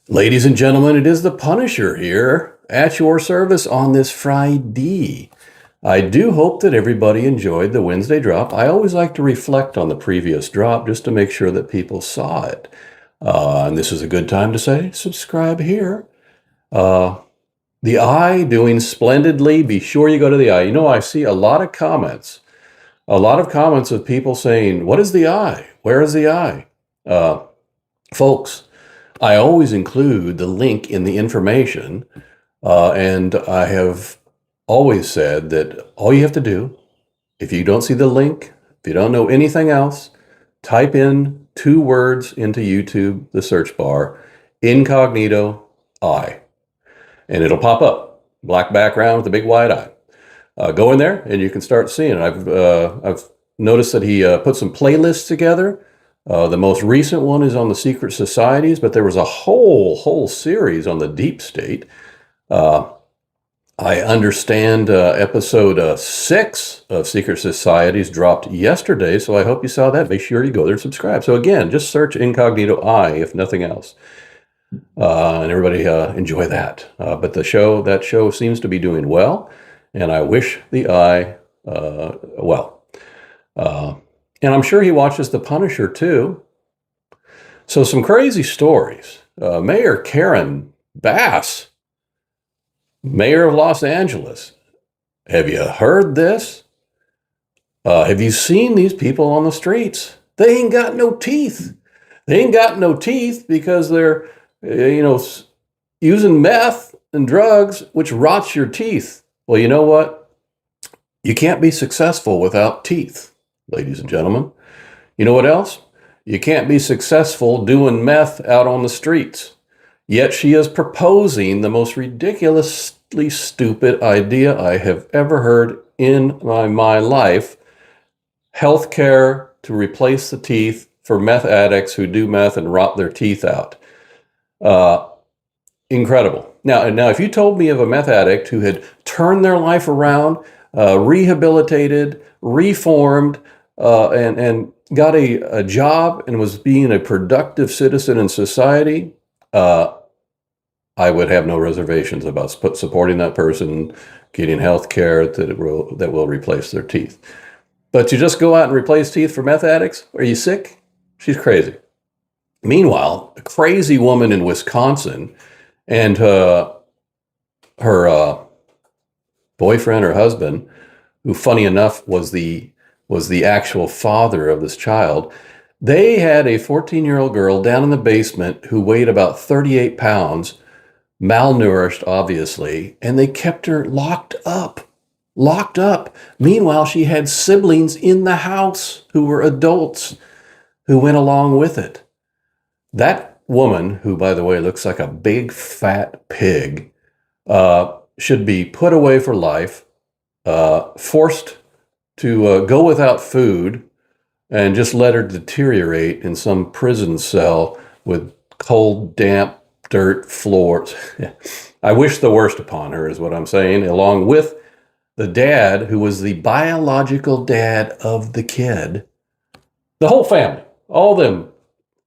Ladies and gentlemen, it is the Punisher here at your service on this Friday. I do hope that everybody enjoyed the Wednesday drop. I always like to reflect on the previous drop just to make sure that people saw it. And this is a good time to say, subscribe here. Uh, the Eye doing splendidly. Be sure you go to the Eye. You know, I see a lot of comments of people saying, what is the Eye? Where is the Eye? Folks, I always include the link in the information, and I have always said that all you have to do, if you don't see the link, if you don't know anything else, type in 2 words into YouTube, the search bar, incognito eye, and it'll pop up. Black background with a big wide eye. Go in there and you can start seeing it. I've noticed that he put some playlists together. The most recent one is on the secret societies, but there was a whole series on the deep state. I understand episode 6 of Secret Societies dropped yesterday, so I hope you saw that. Make sure you go there and subscribe. So again, just search Incognito Eye, if nothing else. And everybody enjoy that. But that show seems to be doing well, and I wish the Eye well. And I'm sure he watches The Punisher too. So some crazy stories. Mayor Karen Bass, mayor of Los Angeles. Have you heard this? Have you seen these people on the streets? They ain't got no teeth. They ain't got no teeth because they're, using meth and drugs, which rots your teeth. Well, you know what? You can't be successful without teeth, ladies and gentlemen. You know what else? You can't be successful doing meth out on the streets. Yet she is proposing the most ridiculously stupid idea I have ever heard in my life. Healthcare to replace the teeth for meth addicts who do meth and rot their teeth out. Incredible. Now, if you told me of a meth addict who had turned their life around, rehabilitated, reformed, and got a job and was being a productive citizen in society, I would have no reservations about supporting that person getting health care that will replace their teeth. But to just go out and replace teeth for meth addicts, are you sick? She's crazy. Meanwhile, a crazy woman in Wisconsin and her boyfriend or husband, who funny enough was the actual father of this child, they had a 14-year-old girl down in the basement who weighed about 38 pounds, malnourished, obviously, and they kept her locked up. Meanwhile, she had siblings in the house who were adults who went along with it. That woman, who, by the way, looks like a big fat pig, should be put away for life, forced to go without food, and just let her deteriorate in some prison cell with cold, damp, dirt floors. I wish the worst upon her, is what I'm saying, along with the dad, who was the biological dad of the kid. The whole family, all of them.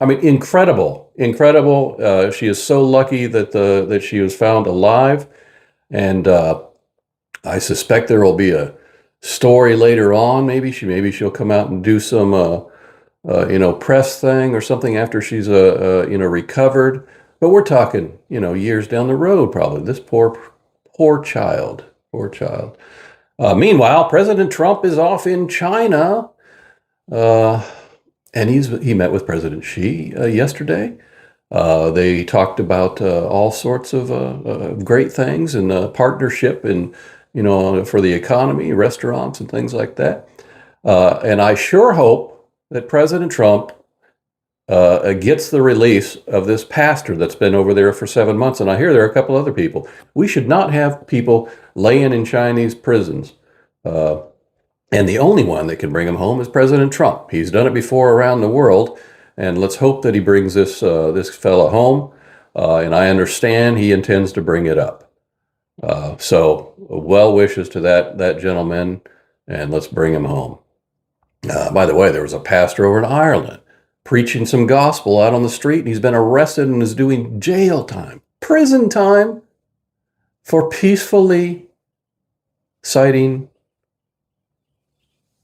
I mean, incredible. She is so lucky that she was found alive, and I suspect there will be a story later on. Maybe she'll come out and do some press thing or something after she's recovered. But we're talking years down the road probably. This poor child. Meanwhile, President Trump is off in China, and he met with President Xi yesterday. They talked about all sorts of great things and partnership and for the economy, restaurants and things like that. And I sure hope that President Trump gets the release of this pastor that's been over there for 7 months. And I hear there are a couple other people. We should not have people laying in Chinese prisons. And the only one that can bring him home is President Trump. He's done it before around the world. And let's hope that he brings this fella home. And I understand he intends to bring it up. So well wishes to that gentleman, and let's bring him home. By the way, there was a pastor over in Ireland preaching some gospel out on the street, and he's been arrested and is doing jail time, prison time, for peacefully citing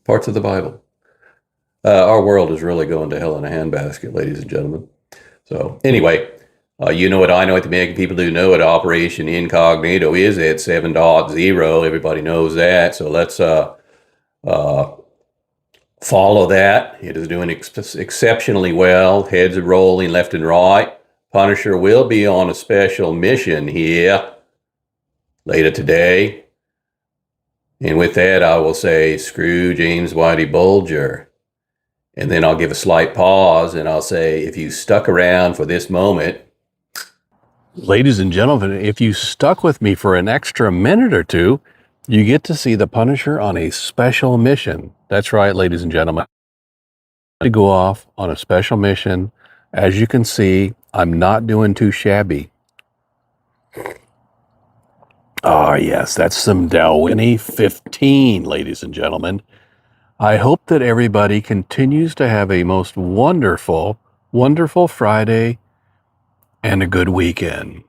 parts of the Bible. Our world is really going to hell in a handbasket, ladies and gentlemen. So anyway, you know what I know what the American people do know what Operation Incognito is at 7.0. Everybody knows that. So let's follow that. It is doing exceptionally well. Heads are rolling left and right. Punisher will be on a special mission here later today. And with that, I will say, screw James Whitey Bulger. And then I'll give a slight pause and I'll say, if you stuck around for this moment. Ladies and gentlemen, if you stuck with me for an extra minute or two, you get to see the Punisher on a special mission. That's right, ladies and gentlemen. To go off on a special mission. As you can see, I'm not doing too shabby. Ah, yes, that's some Dalwhinnie 15, ladies and gentlemen. I hope that everybody continues to have a most wonderful, wonderful Friday and a good weekend.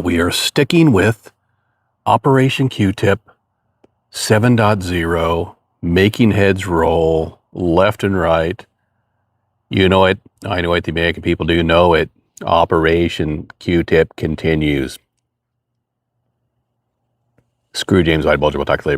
We are sticking with Operation Q-Tip 7.0, making heads roll left and right. You know it. I know it. The American people do know it. Operation Q-Tip continues. Screw James White Bulger. We'll talk later.